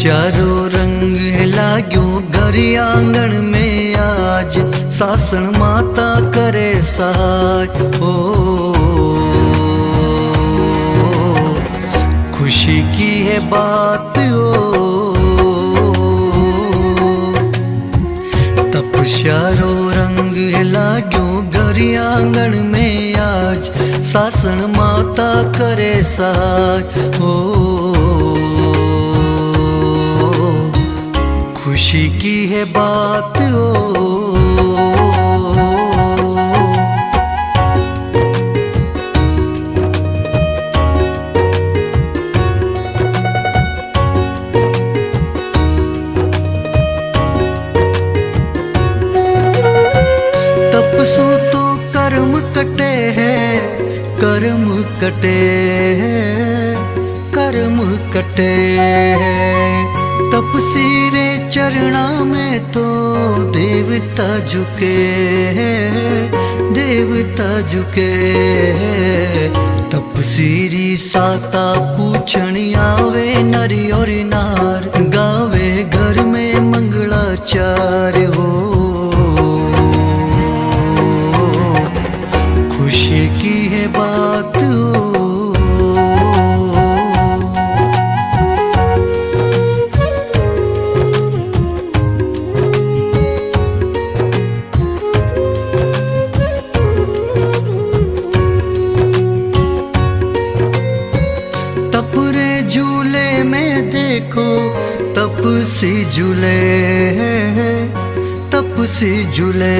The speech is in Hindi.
तपस्यारो रंग लाग्यो घर आंगन में आज, सासन माता करे सहाय। ओ खुशी की है बात तपस्यारो रंग लाग्यो घर आंगन में आज, सासन माता करे सहाय। ओ खुशी की है बात तपसु तो कर्म कटे हैं, कर्म कटे हैं, कर्म कटे हैं। तपसी रे चरणा में तो देवता झुके हैं, देवता झुके हैं। तपसीरी साता पूछण आवे नरी और नार, गावे घर में मंगलाचार हो। खुशी की है बात तपरे झूले में देखो तपसी झूले, तपसी झूले।